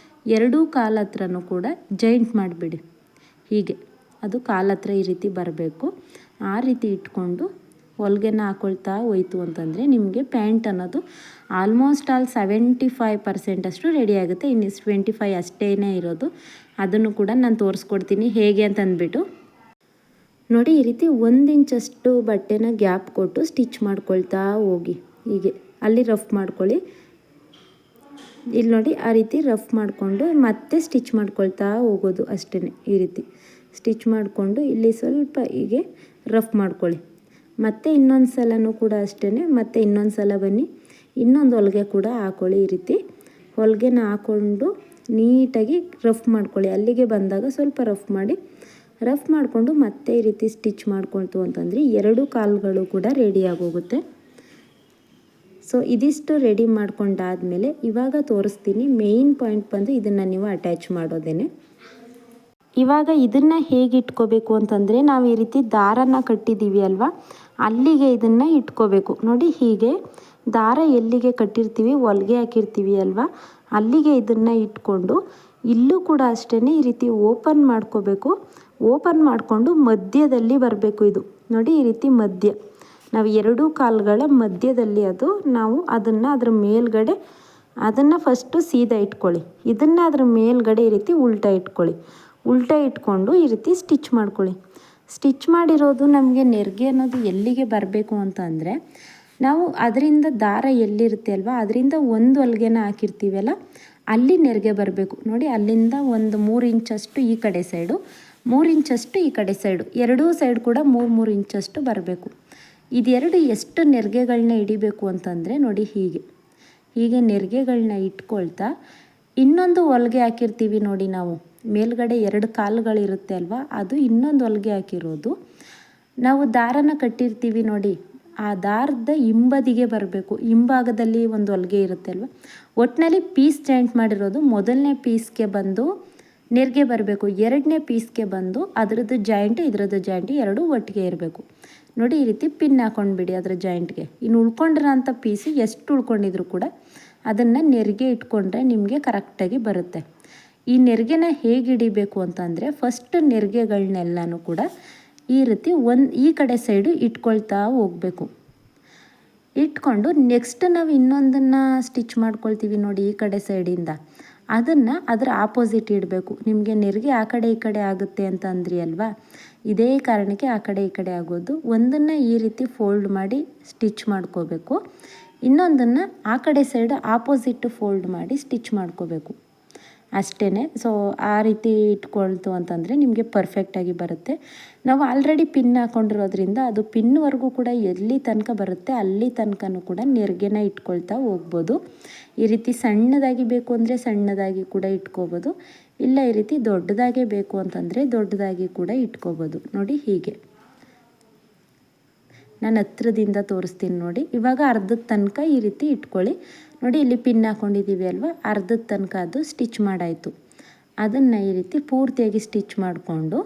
A: 2 ಕಾಲ ಹತ್ರನೂ ಕೂಡ ಜಾಯಿಂಟ್ ಮಾಡಿಬಿಡಿ. ಹೀಗೆ ಅದು ಕಾಲ ಹತ್ರ ಈ ರೀತಿ ಬರಬೇಕು. ಆ ರೀತಿ ಇಟ್ಕೊಂಡು ಹೊಲಿಗೆನ ಹಾಕ್ಕೊಳ್ತಾ ಹೋಯ್ತು ಅಂತಂದರೆ ನಿಮಗೆ ಪ್ಯಾಂಟ್ ಅನ್ನೋದು ಆಲ್ಮೋಸ್ಟ್ ಆಲ್ 75% ಅಷ್ಟು ರೆಡಿ ಆಗುತ್ತೆ. ಇನ್ನು 25 ಅಷ್ಟೇ ಇರೋದು. ಅದನ್ನು ಕೂಡ ನಾನು ತೋರಿಸ್ಕೊಡ್ತೀನಿ ಹೇಗೆ ಅಂತಂದ್ಬಿಟ್ಟು. ನೋಡಿ ಈ ರೀತಿ 1 ಇಂಚಷ್ಟು ಬಟ್ಟೆನ ಗ್ಯಾಪ್ ಕೊಟ್ಟು ಸ್ಟಿಚ್ ಮಾಡ್ಕೊಳ್ತಾ ಹೋಗಿ. ಹೀಗೆ ಅಲ್ಲಿ ರಫ್ ಮಾಡ್ಕೊಳ್ಳಿ. ಇಲ್ಲಿ ನೋಡಿ ಆ ರೀತಿ ರಫ್ ಮಾಡಿಕೊಂಡು ಮತ್ತೆ ಸ್ಟಿಚ್ ಮಾಡ್ಕೊಳ್ತಾ ಹೋಗೋದು ಅಷ್ಟೇ. ಈ ರೀತಿ ಸ್ಟಿಚ್ ಮಾಡಿಕೊಂಡು ಇಲ್ಲಿ ಸ್ವಲ್ಪ ಹೀಗೆ ರಫ್ ಮಾಡ್ಕೊಳ್ಳಿ. ಮತ್ತು ಇನ್ನೊಂದು ಸಲನೂ ಕೂಡ ಅಷ್ಟೇ. ಮತ್ತು ಇನ್ನೊಂದು ಸಲ ಬನ್ನಿ, ಇನ್ನೊಂದು ಹೊಲಿಗೆ ಕೂಡ ಹಾಕ್ಕೊಳ್ಳಿ. ಈ ರೀತಿ ಹೊಲಿಗೆನ ಹಾಕ್ಕೊಂಡು ನೀಟಾಗಿ ರಫ್ ಮಾಡ್ಕೊಳ್ಳಿ. ಅಲ್ಲಿಗೆ ಬಂದಾಗ ಸ್ವಲ್ಪ ರಫ್ ಮಾಡಿಕೊಂಡು ಮತ್ತೆ ಈ ರೀತಿ ಸ್ಟಿಚ್ ಮಾಡ್ಕೊಳ್ತು ಅಂತಂದರೆ 2 ಕಾಲುಗಳು ಕೂಡ ರೆಡಿ ಆಗೋಗುತ್ತೆ. ಸೊ ಇದಿಷ್ಟು ರೆಡಿ ಮಾಡ್ಕೊಂಡಾದಮೇಲೆ ಇವಾಗ ತೋರಿಸ್ತೀನಿ ಮೇಯ್ನ್ ಪಾಯಿಂಟ್ ಬಂದು ಇದನ್ನು ನೀವು ಅಟ್ಯಾಚ್ ಮಾಡೋದೇನೆ. ಇವಾಗ ಇದನ್ನು ಹೇಗೆ ಇಟ್ಕೋಬೇಕು ಅಂತಂದರೆ ನಾವು ಈ ರೀತಿ ದಾರನ ಕಟ್ಟಿದ್ದೀವಿ ಅಲ್ವಾ, ಅಲ್ಲಿಗೆ ಇದನ್ನು ಇಟ್ಕೋಬೇಕು. ನೋಡಿ ಹೀಗೆ ದಾರ ಎಲ್ಲಿಗೆ ಕಟ್ಟಿರ್ತೀವಿ ಹೊಲಿಗೆ ಹಾಕಿರ್ತೀವಿ ಅಲ್ವಾ, ಅಲ್ಲಿಗೆ ಇದನ್ನು ಇಟ್ಕೊಂಡು ಇಲ್ಲೂ ಕೂಡ ಅಷ್ಟೇ ಈ ರೀತಿ ಓಪನ್ ಮಾಡ್ಕೋಬೇಕು. ಓಪನ್ ಮಾಡಿಕೊಂಡು ಮಧ್ಯದಲ್ಲಿ ಬರಬೇಕು. ಇದು ನೋಡಿ ಈ ರೀತಿ ಮಧ್ಯ, ನಾವು 2 ಕಾಲುಗಳ ಮಧ್ಯದಲ್ಲಿ ನಾವು ಅದನ್ನು ಅದರ ಮೇಲ್ಗಡೆ ಅದನ್ನು ಫಸ್ಟು ಸೀದಾ ಇಟ್ಕೊಳ್ಳಿ. ಇದನ್ನು ಅದರ ಮೇಲ್ಗಡೆ ಈ ರೀತಿ ಉಲ್ಟಾ ಇಟ್ಕೊಳ್ಳಿ. ಉಲ್ಟಾ ಇಟ್ಕೊಂಡು ಈ ರೀತಿ ಸ್ಟಿಚ್ ಮಾಡ್ಕೊಳ್ಳಿ. ಸ್ಟಿಚ್ ಮಾಡಿರೋದು ನಮಗೆ ನೆರಿಗೆ ಅನ್ನೋದು ಎಲ್ಲಿಗೆ ಬರಬೇಕು ಅಂತ ಅಂದರೆ ನಾವು ಅದರಿಂದ ದಾರ ಎಲ್ಲಿರುತ್ತೆ ಅಲ್ವಾ ಅದರಿಂದ 1 ಹೊಲಿಗೆನ ಹಾಕಿರ್ತೀವಲ್ಲ ಅಲ್ಲಿ ನೆರಿಗೆ ಬರಬೇಕು. ನೋಡಿ ಅಲ್ಲಿಂದ ಒಂದು 3 ಇಂಚಷ್ಟು ಈ ಕಡೆ ಸೈಡು, 3 ಇಂಚಷ್ಟು ಈ ಕಡೆ ಸೈಡು, 2 ಸೈಡ್ ಕೂಡ 3 ಇಂಚಷ್ಟು ಬರಬೇಕು. ಇದೆರಡು ಎಷ್ಟು ನೆರಿಗೆಗಳನ್ನ ಹಿಡಿಬೇಕು ಅಂತಂದರೆ ನೋಡಿ ಹೀಗೆ ನೆರಿಗೆಗಳನ್ನ ಇಟ್ಕೊಳ್ತಾ ಇನ್ನೊಂದು ಹೊಲಿಗೆ ಹಾಕಿರ್ತೀವಿ ನೋಡಿ, ನಾವು ಮೇಲ್ಗಡೆ 2 ಕಾಲುಗಳಿರುತ್ತೆ ಅಲ್ವಾ, ಅದು ಇನ್ನೊಂದು ಹೊಲಿಗೆ ಹಾಕಿರೋದು ನಾವು ದಾರನ ಕಟ್ಟಿರ್ತೀವಿ ನೋಡಿ, ಆ ದಾರದ ಹಿಂಬದಿಗೆ ಬರಬೇಕು. ಹಿಂಭಾಗದಲ್ಲಿ ಒಂದು ಹೊಲಿಗೆ ಇರುತ್ತೆ ಅಲ್ವ, ಒಟ್ಟಿನಲ್ಲಿ ಪೀಸ್ ಜಾಯಿಂಟ್ ಮಾಡಿರೋದು ಮೊದಲನೇ ಪೀಸ್ಗೆ ಬಂದು ನೆರಿಗೆ ಬರಬೇಕು, 2ನೇ ಪೀಸ್ಗೆ ಬಂದು ಅದರದ್ದು ಜಾಯಿಂಟು ಇದರದ್ದು ಜಾಯಿಂಟು 2 ಒಟ್ಟಿಗೆ ಇರಬೇಕು. ನೋಡಿ ಈ ರೀತಿ ಪಿನ್ ಹಾಕೊಂಡ್ಬಿಡಿ ಅದರ ಜಾಯಿಂಟ್ಗೆ. ಇನ್ನು ಉಳ್ಕೊಂಡಿರೋಂಥ ಪೀಸು ಎಷ್ಟು ಉಳ್ಕೊಂಡಿದ್ರು ಕೂಡ ಅದನ್ನು ನೆರಿಗೆ ಇಟ್ಕೊಂಡ್ರೆ ನಿಮಗೆ ಕರೆಕ್ಟಾಗಿ ಬರುತ್ತೆ. ಈ ನೆರಿಗೆನ ಹೇಗೆ ಹಿಡಿಬೇಕು ಅಂತಂದರೆ ಫಸ್ಟ್ ನೆರಿಗೆಗಳನ್ನೆಲ್ಲನೂ ಕೂಡ ಈ ರೀತಿ ಈ ಕಡೆ ಸೈಡು ಇಟ್ಕೊಳ್ತಾ ಹೋಗಬೇಕು. ಇಟ್ಕೊಂಡು ನೆಕ್ಸ್ಟ್ ನಾವು ಇನ್ನೊಂದನ್ನು ಸ್ಟಿಚ್ ಮಾಡ್ಕೊಳ್ತೀವಿ ನೋಡಿ ಈ ಕಡೆ ಸೈಡಿಂದ, ಅದನ್ನು ಅದರ ಆಪೋಸಿಟ್ ಇಡಬೇಕು. ನಿಮಗೆ ನೆರಿಗೆ ಆ ಕಡೆ ಈ ಕಡೆ ಆಗುತ್ತೆ ಅಂತ ಅಂದ್ರಿ ಅಲ್ವಾ, ಇದೇ ಕಾರಣಕ್ಕೆ ಆ ಕಡೆ ಈ ಕಡೆ ಆಗೋದು. ಒಂದನ್ನು ಈ ರೀತಿ ಫೋಲ್ಡ್ ಮಾಡಿ ಸ್ಟಿಚ್ ಮಾಡ್ಕೋಬೇಕು, ಇನ್ನೊಂದನ್ನು ಆ ಕಡೆ ಸೈಡ್ ಆಪೋಸಿಟ್ ಫೋಲ್ಡ್ ಮಾಡಿ ಸ್ಟಿಚ್ ಮಾಡ್ಕೋಬೇಕು ಅಷ್ಟೇ. ಸೊ ಆ ರೀತಿ ಇಟ್ಕೊಳ್ತು ಅಂತಂದರೆ ನಿಮಗೆ ಪರ್ಫೆಕ್ಟಾಗಿ ಬರುತ್ತೆ. ನಾವು ಆಲ್ರೆಡಿ ಪಿನ್ ಹಾಕ್ಕೊಂಡಿರೋದ್ರಿಂದ ಅದು ಪಿನ್ವರೆಗೂ ಕೂಡ ಎಲ್ಲಿ ತನಕ ಬರುತ್ತೆ ಅಲ್ಲಿ ತನಕನೂ ಕೂಡ ನೆರಿಗೆನ ಇಟ್ಕೊಳ್ತಾ ಹೋಗ್ಬೋದು. ಈ ರೀತಿ ಸಣ್ಣದಾಗಿ ಬೇಕು ಅಂದರೆ ಸಣ್ಣದಾಗಿ ಕೂಡ ಇಟ್ಕೋಬೋದು, ಇಲ್ಲ ಈ ರೀತಿ ದೊಡ್ಡದಾಗೇ ಬೇಕು ಅಂತಂದರೆ ದೊಡ್ಡದಾಗಿ ಕೂಡ ಇಟ್ಕೋಬೋದು. ನೋಡಿ ಹೀಗೆ ನಾನು ಹತ್ರದಿಂದ ತೋರಿಸ್ತೀನಿ ನೋಡಿ. ಇವಾಗ ಅರ್ಧದ ತನಕ ಈ ರೀತಿ ಇಟ್ಕೊಳ್ಳಿ. ನೋಡಿ ಇಲ್ಲಿ ಪಿನ್ ಹಾಕ್ಕೊಂಡಿದ್ದೀವಿ ಅಲ್ವಾ, ಅರ್ಧದ ತನಕ ಅದು ಸ್ಟಿಚ್ ಮಾಡಾಯಿತು. ಅದನ್ನು ಈ ರೀತಿ ಪೂರ್ತಿಯಾಗಿ ಸ್ಟಿಚ್ ಮಾಡಿಕೊಂಡು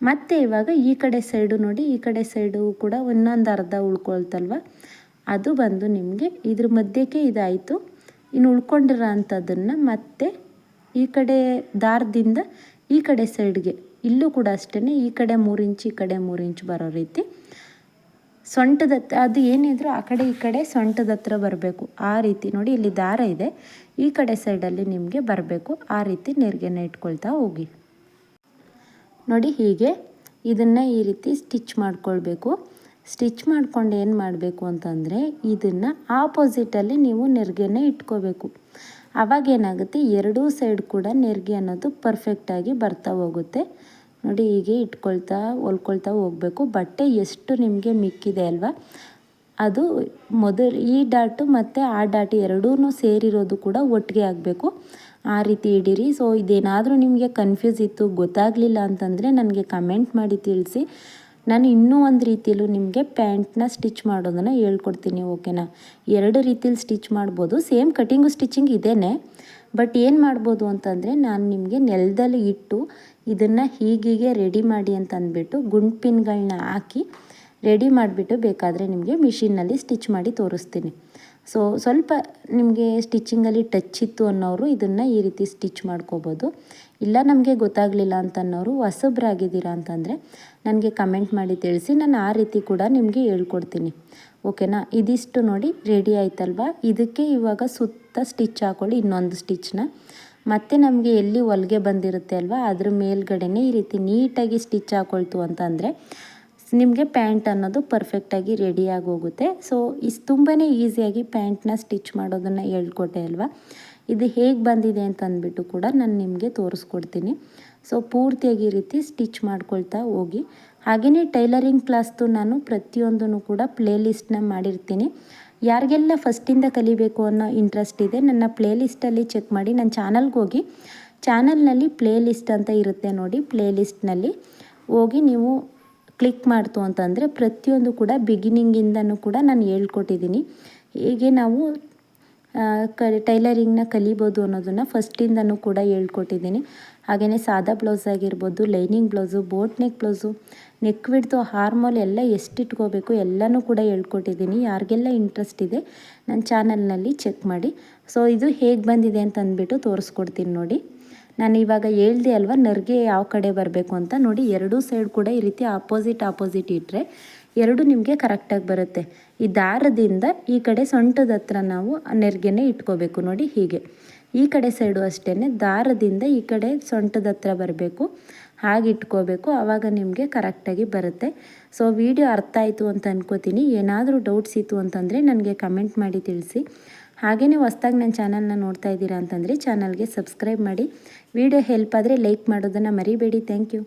A: ಮತ್ತು ಇವಾಗ ಈ ಕಡೆ ಸೈಡು ನೋಡಿ, ಈ ಕಡೆ ಸೈಡು ಕೂಡ ಇನ್ನೊಂದು ಅರ್ಧ ಉಳ್ಕೊಳ್ತಲ್ವ, ಅದು ಬಂದು ನಿಮಗೆ ಇದ್ರ ಮಧ್ಯಕ್ಕೆ ಇದಾಯಿತು. ಇನ್ನು ಉಳ್ಕೊಂಡಿರೋ ಅಂಥದ್ದನ್ನು ಮತ್ತೆ ಈ ಕಡೆ ದಾರದಿಂದ ಈ ಕಡೆ ಸೈಡ್ಗೆ ಇಲ್ಲೂ ಕೂಡ ಅಷ್ಟೇ ಈ ಕಡೆ 3 ಇಂಚ್ ಈ ಕಡೆ 3 ಇಂಚ್ ಬರೋ ರೀತಿ ಸೊಂಟದ ಅದು ಏನಿದ್ರು ಆ ಕಡೆ ಈ ಕಡೆ ಸೊಂಟದ ಹತ್ರ ಬರಬೇಕು. ಆ ರೀತಿ ನೋಡಿ ಇಲ್ಲಿ ದಾರ ಇದೆ, ಈ ಕಡೆ ಸೈಡಲ್ಲಿ ನಿಮಗೆ ಬರಬೇಕು. ಆ ರೀತಿ ನೆರಿಗೆನ ಇಟ್ಕೊಳ್ತಾ ಹೋಗಿ. ನೋಡಿ ಹೀಗೆ ಇದನ್ನು ಈ ರೀತಿ ಸ್ಟಿಚ್ ಮಾಡ್ಕೊಳ್ಬೇಕು. ಸ್ಟಿಚ್ ಮಾಡ್ಕೊಂಡು ಏನು ಮಾಡಬೇಕು ಅಂತಂದರೆ ಇದನ್ನು ಆಪೋಸಿಟಲ್ಲಿ ನೀವು ನೆರಿಗೆನ ಇಟ್ಕೋಬೇಕು. ಆವಾಗೇನಾಗುತ್ತೆ ಎರಡೂ ಸೈಡ್ ಕೂಡ ನೆರಿಗೆ ಅನ್ನೋದು ಪರ್ಫೆಕ್ಟಾಗಿ ಬರ್ತಾ ಹೋಗುತ್ತೆ. ನೋಡಿ ಹೀಗೆ ಹೊಲ್ಕೊಳ್ತಾ ಹೋಗಬೇಕು. ಬಟ್ಟೆ ಎಷ್ಟು ನಿಮಗೆ ಮಿಕ್ಕಿದೆ ಅಲ್ವಾ, ಅದು ಈ ಡಾಟು ಮತ್ತು ಆ ಡಾಟ್ ಎರಡೂ ಸೇರಿರೋದು ಕೂಡ ಒಟ್ಟಿಗೆ ಆಗಬೇಕು. ಆ ರೀತಿ ಹಿಡೀರಿ. ಸೊ ಇದೇನಾದರೂ ನಿಮಗೆ ಕನ್ಫ್ಯೂಸ್ ಇತ್ತು, ಗೊತ್ತಾಗಲಿಲ್ಲ ಅಂತಂದರೆ ನನಗೆ ಕಮೆಂಟ್ ಮಾಡಿ ತಿಳಿಸಿ. ನಾನು ಇನ್ನೂ ಒಂದು ರೀತಿಯಲ್ಲೂ ನಿಮಗೆ ಪ್ಯಾಂಟ್ನ ಸ್ಟಿಚ್ ಮಾಡೋದನ್ನು ಹೇಳ್ಕೊಡ್ತೀನಿ, ಓಕೆನಾ. 2 ರೀತಿಯಲ್ಲಿ ಸ್ಟಿಚ್ ಮಾಡ್ಬೋದು. ಸೇಮ್ ಕಟಿಂಗು ಸ್ಟಿಚಿಂಗ್ ಇದೇನೆ, ಬಟ್ ಏನು ಮಾಡ್ಬೋದು ಅಂತಂದರೆ ನಾನು ನಿಮಗೆ ನೆಲದಲ್ಲಿ ಇಟ್ಟು ಇದನ್ನು ಹೀಗೆ ರೆಡಿ ಮಾಡಿ ಅಂತ ಅಂದ್ಬಿಟ್ಟು ಗುಂಡು ಪಿನ್ಗಳನ್ನ ಹಾಕಿ ರೆಡಿ ಮಾಡಿಬಿಟ್ಟು ಬೇಕಾದರೆ ನಿಮಗೆ ಮಿಷಿನ್ನಲ್ಲಿ ಸ್ಟಿಚ್ ಮಾಡಿ ತೋರಿಸ್ತೀನಿ. ಸೊ ಸ್ವಲ್ಪ ನಿಮಗೆ ಸ್ಟಿಚಿಂಗಲ್ಲಿ ಟಚ್ ಇತ್ತು ಅನ್ನೋರು ಇದನ್ನು ಈ ರೀತಿ ಸ್ಟಿಚ್ ಮಾಡ್ಕೋಬೋದು. ಇಲ್ಲ ನಮಗೆ ಗೊತ್ತಾಗಲಿಲ್ಲ ಅಂತ ಅನ್ನೋರು ಹೊಸಬ್ರಾಗಿದ್ದೀರಾ ಅಂತಂದರೆ ನನಗೆ ಕಮೆಂಟ್ ಮಾಡಿ ತಿಳಿಸಿ, ನಾನು ಆ ರೀತಿ ಕೂಡ ನಿಮಗೆ ಹೇಳ್ಕೊಡ್ತೀನಿ, ಓಕೆನಾ. ಇದಿಷ್ಟು ನೋಡಿ ರೆಡಿ ಆಯ್ತಲ್ವಾ. ಇದಕ್ಕೆ ಇವಾಗ ಸುತ್ತ ಸ್ಟಿಚ್ ಹಾಕೊಳ್ಳಿ, ಇನ್ನೊಂದು ಸ್ಟಿಚ್ನ. ಮತ್ತು ನಮಗೆ ಎಲ್ಲಿ ಹೊಲಿಗೆ ಬಂದಿರುತ್ತೆ ಅಲ್ವಾ ಅದ್ರ ಮೇಲ್ಗಡೆನೇ ಈ ರೀತಿ ನೀಟಾಗಿ ಸ್ಟಿಚ್ ಹಾಕೊಳ್ತು ಅಂತಂದರೆ ನಿಮಗೆ ಪ್ಯಾಂಟ್ ಅನ್ನೋದು ಪರ್ಫೆಕ್ಟಾಗಿ ರೆಡಿಯಾಗಿ ಹೋಗುತ್ತೆ. ಸೊ ತುಂಬಾ ಈಸಿಯಾಗಿ ಪ್ಯಾಂಟ್ನ ಸ್ಟಿಚ್ ಮಾಡೋದನ್ನು ಹೇಳ್ಕೊಟ್ಟೆ ಅಲ್ವಾ. ಇದು ಹೇಗೆ ಬಂದಿದೆ ಅಂತ ಅಂದ್ಬಿಟ್ಟು ಕೂಡ ನಾನು ನಿಮಗೆ ತೋರಿಸ್ಕೊಡ್ತೀನಿ. ಸೊ ಪೂರ್ತಿಯಾಗಿ ಈ ರೀತಿ ಸ್ಟಿಚ್ ಮಾಡ್ಕೊಳ್ತಾ ಹೋಗಿ. ಹಾಗೆಯೇ ಟೈಲರಿಂಗ್ ಕ್ಲಾಸ್ದು ನಾನು ಪ್ರತಿಯೊಂದೂ ಕೂಡ ಪ್ಲೇ ಲಿಸ್ಟ್ನ ಮಾಡಿರ್ತೀನಿ. ಯಾರಿಗೆಲ್ಲ ಫಸ್ಟಿಂದ ಕಲಿಬೇಕು ಅನ್ನೋ ಇಂಟ್ರೆಸ್ಟ್ ಇದೆ ನನ್ನ ಪ್ಲೇ ಲಿಸ್ಟಲ್ಲಿ ಚೆಕ್ ಮಾಡಿ. ನನ್ನ ಚಾನಲ್ಗೆ ಹೋಗಿ, ಚಾನಲ್ನಲ್ಲಿ ಪ್ಲೇ ಲಿಸ್ಟ್ ಅಂತ ಇರುತ್ತೆ ನೋಡಿ, ಪ್ಲೇ ಲಿಸ್ಟ್ನಲ್ಲಿ ಹೋಗಿ ನೀವು ಕ್ಲಿಕ್ ಮಾಡ್ತು ಅಂತಂದರೆ ಪ್ರತಿಯೊಂದು ಕೂಡ ಬಿಗಿನಿಂಗಿಂದನೂ ಕೂಡ ನಾನು ಹೇಳ್ಕೊಟ್ಟಿದ್ದೀನಿ. ಹೇಗೆ ನಾವು ಟೈಲರಿಂಗ್ನ ಕಲಿಬೋದು ಅನ್ನೋದನ್ನು ಫಸ್ಟಿಂದನೂ ಕೂಡ ಹೇಳ್ಕೊಟ್ಟಿದ್ದೀನಿ. ಹಾಗೆಯೇ ಸಾದಾ ಬ್ಲೌಸ್ ಆಗಿರ್ಬೋದು, lining blouse, boat neck blouse, neck width, ಹಾರ್ಮೋಲ್ ಎಲ್ಲ ಎಷ್ಟಿಟ್ಕೋಬೇಕು ಎಲ್ಲನೂ ಕೂಡ ಹೇಳ್ಕೊಟ್ಟಿದ್ದೀನಿ. ಯಾರಿಗೆಲ್ಲ ಇಂಟ್ರೆಸ್ಟ್ ಇದೆ ನನ್ನ ಚಾನಲ್ನಲ್ಲಿ ಚೆಕ್ ಮಾಡಿ. ಸೊ ಇದು ಹೇಗೆ ಬಂದಿದೆ ಅಂತ ಅಂದ್ಬಿಟ್ಟು ತೋರಿಸ್ಕೊಡ್ತೀನಿ ನೋಡಿ. ನಾನು ಇವಾಗ ಹೇಳ್ದೆ ಅಲ್ವಾ ನೆರಿಗೆ ಯಾವ ಕಡೆ ಬರಬೇಕು ಅಂತ. ನೋಡಿ ಎರಡೂ ಸೈಡ್ ಕೂಡ ಈ ರೀತಿ ಆಪೋಸಿಟ್ ಇಟ್ಟರೆ ಎರಡು ನಿಮಗೆ ಕರೆಕ್ಟಾಗಿ ಬರುತ್ತೆ. ಈ ದಾರದಿಂದ ಈ ಕಡೆ ಸೊಂಟದ ಹತ್ರ ನಾವು ನೆರಿಗೆನೇ ಇಟ್ಕೋಬೇಕು. ನೋಡಿ ಹೀಗೆ ಈ ಕಡೆ ಸೈಡು ಅಷ್ಟೇ ದಾರದಿಂದ ಈ ಕಡೆ ಸೊಂಟದ ಹತ್ರ ಬರಬೇಕು, ಹಾಗೆ ಇಟ್ಕೋಬೇಕು. ಆವಾಗ ನಿಮಗೆ ಕರೆಕ್ಟಾಗಿ ಬರುತ್ತೆ. ಸೊ ವಿಡಿಯೋ ಅರ್ಥ ಆಯಿತು ಅಂತ ಅನ್ಕೋತೀನಿ. ಏನಾದರೂ ಡೌಟ್ಸ್ ಇತ್ತು ಅಂತಂದರೆ ನನಗೆ ಕಮೆಂಟ್ ಮಾಡಿ ತಿಳಿಸಿ. ಹಾಗೆಯೇ ಹೊಸ್ದಾಗಿ ನನ್ನ ಚಾನಲ್ನ ನೋಡ್ತಾ ಇದ್ದೀರಾ ಅಂತಂದರೆ ಚಾನಲ್ಗೆ ಸಬ್ಸ್ಕ್ರೈಬ್ ಮಾಡಿ. ವಿಡಿಯೋ ಹೆಲ್ಪ್ ಆದರೆ ಲೈಕ್ ಮಾಡೋದನ್ನು ಮರಿಬೇಡಿ. Thank you.